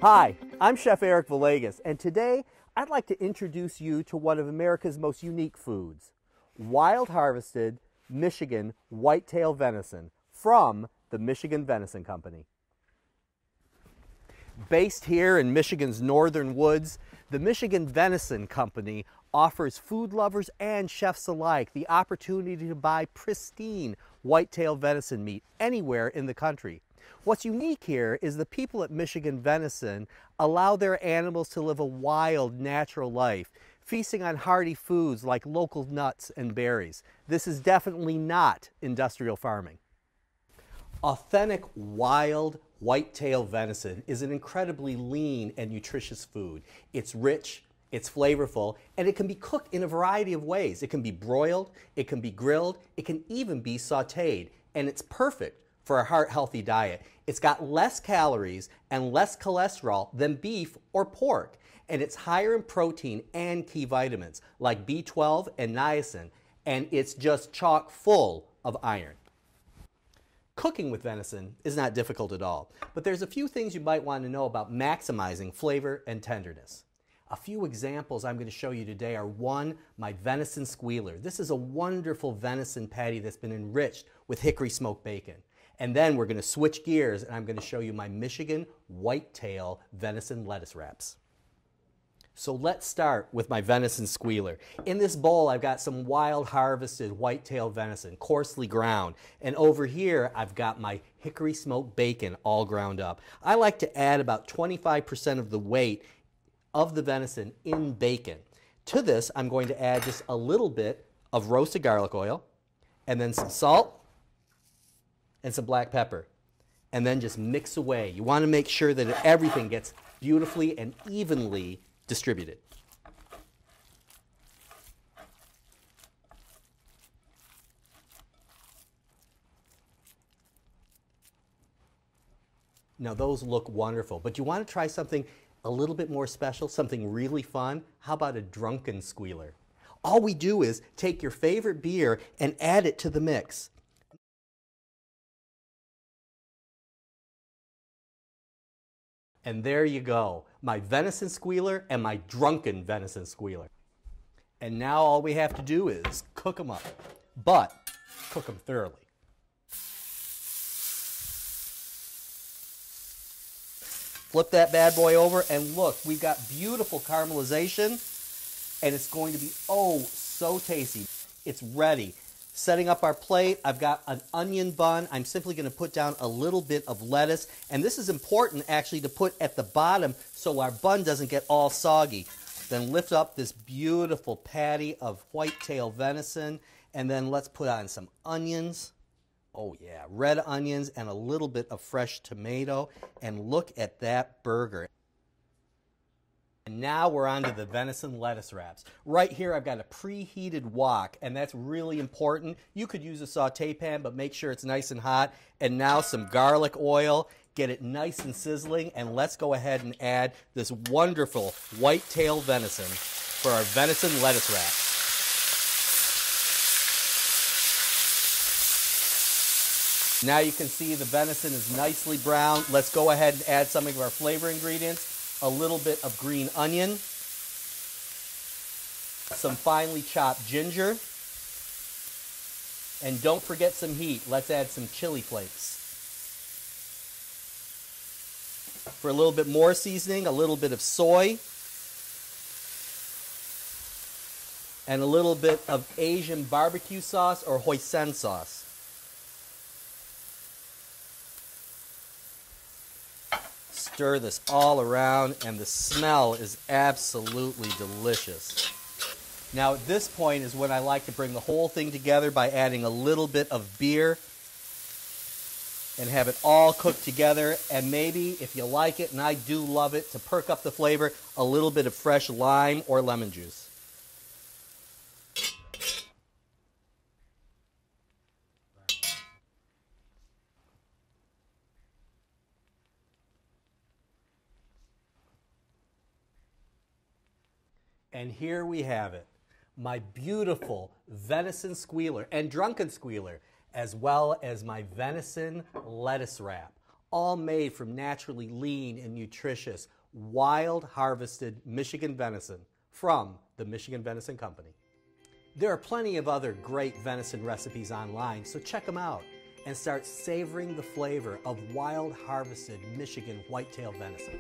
Hi, I'm Chef Eric Villegas, and today I'd like to introduce you to one of America's most unique foods, wild harvested Michigan whitetail venison from the Michigan Venison Company. Based here in Michigan's northern woods, the Michigan Venison Company offers food lovers and chefs alike the opportunity to buy pristine whitetail venison meat anywhere in the country. What's unique here is the people at Michigan Venison allow their animals to live a wild, natural life, feasting on hearty foods like local nuts and berries. This is definitely not industrial farming. Authentic wild whitetail venison is an incredibly lean and nutritious food. It's rich, it's flavorful, and it can be cooked in a variety of ways. It can be broiled, it can be grilled, it can even be sautéed, and it's perfect for a heart-healthy diet. It's got less calories and less cholesterol than beef or pork, and it's higher in protein and key vitamins like B12 and niacin, and it's just chock full of iron. Cooking with venison is not difficult at all, but there's a few things you might want to know about maximizing flavor and tenderness. A few examples I'm going to show you today are: one, my venison squealer. This is a wonderful venison patty that's been enriched with hickory smoked bacon. And then we're going to switch gears and I'm going to show you my Michigan whitetail venison lettuce wraps. So let's start with my venison squealer. In this bowl I've got some wild harvested whitetail venison, coarsely ground. And over here I've got my hickory smoked bacon all ground up. I like to add about 25% of the weight of the venison in bacon. To this I'm going to add just a little bit of roasted garlic oil, and then some salt, and some black pepper, and then just mix away. You want to make sure that everything gets beautifully and evenly distributed. Now those look wonderful, but you want to try something a little bit more special, something really fun. How about a drunken squealer? All we do is take your favorite beer and add it to the mix. And there you go, my venison squealer and my drunken venison squealer. And now all we have to do is cook them up, but cook them thoroughly. Flip that bad boy over and look, we've got beautiful caramelization and it's going to be oh so tasty. It's ready. Setting up our plate, I've got an onion bun. I'm simply going to put down a little bit of lettuce. And this is important actually to put at the bottom so our bun doesn't get all soggy. Then lift up this beautiful patty of whitetail venison. And then let's put on some onions. Oh yeah, red onions and a little bit of fresh tomato. And look at that burger. And now we're on to the venison lettuce wraps. Right here I've got a preheated wok, and that's really important. You could use a saute pan, but make sure it's nice and hot. And now some garlic oil. Get it nice and sizzling, and let's go ahead and add this wonderful whitetail venison for our venison lettuce wrap. Now you can see the venison is nicely browned. Let's go ahead and add some of our flavor ingredients. A little bit of green onion, some finely chopped ginger, and don't forget some heat. Let's add some chili flakes. For a little bit more seasoning, a little bit of soy, and a little bit of Asian barbecue sauce or hoisin sauce. Stir this all around, and the smell is absolutely delicious. Now at this point is when I like to bring the whole thing together by adding a little bit of beer and have it all cooked together, and maybe if you like it, and I do love it, to perk up the flavor, a little bit of fresh lime or lemon juice. And here we have it, my beautiful venison squealer and drunken squealer, as well as my venison lettuce wrap, all made from naturally lean and nutritious, wild harvested Michigan venison from the Michigan Venison Company. There are plenty of other great venison recipes online, so check them out and start savoring the flavor of wild harvested Michigan whitetail venison.